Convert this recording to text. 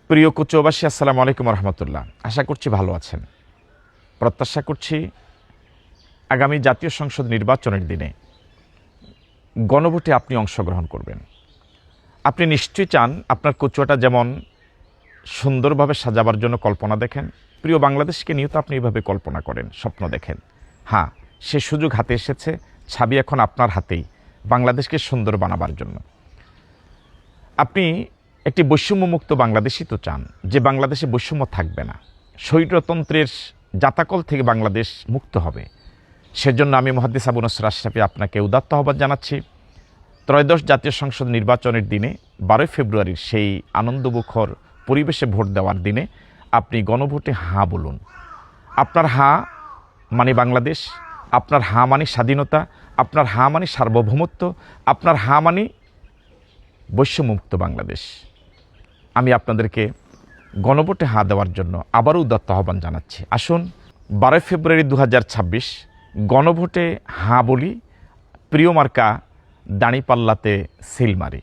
প্রিয় কুচবাসী, আসসালামু আলাইকুম রহমতুল্লাহ। আশা করছি ভালো আছেন। প্রত্যাশা করছি আগামী জাতীয় সংসদ নির্বাচনের দিনে গণভোটে আপনি অংশগ্রহণ করবেন। আপনি নিশ্চয়ই চান আপনার কচুয়াটা যেমন সুন্দরভাবে সাজাবার জন্য কল্পনা দেখেন, প্রিয় বাংলাদেশকে নিয়েও তো আপনি এইভাবে কল্পনা করেন, স্বপ্ন দেখেন। হ্যাঁ, সে সুযোগ হাতে এসেছে, ছাবি এখন আপনার হাতেই বাংলাদেশকে সুন্দর বানাবার জন্য। আপনি একটি বৈষম্যমুক্ত বাংলাদেশই তো চান, যে বাংলাদেশে বৈষম্য থাকবে না, স্বৈরতন্ত্রের জাতাকল থেকে বাংলাদেশ মুক্ত হবে। সেজন্য আমি মুহাদ্দিস আবু নসর আশরাফী আপনাকে উদাত্ত আহ্বান জানাচ্ছি। ত্রয়োদশ জাতীয় সংসদ নির্বাচনের দিনে 12 ফেব্রুয়ারির সেই আনন্দমুখর পরিবেশে ভোট দেওয়ার দিনে আপনি গণভোটে হাঁ বলুন। আপনার হাঁ মানে বাংলাদেশ, আপনার হাঁ মানে স্বাধীনতা, আপনার হাঁ মানে সার্বভৌমত্ব, আপনার হাঁ মানে বৈষম্যমুক্ত বাংলাদেশ। আমি আপনাদেরকে গণভোটে হাঁ দেওয়ার জন্য আবারও উদাত্ত আহ্বান জানাচ্ছি। আসুন 12 ফেব্রুয়ারি 2026 গণভোটে হাঁ বলি, প্রিয় মার্কা দাঁড়িপাল্লাতে সিল মারি।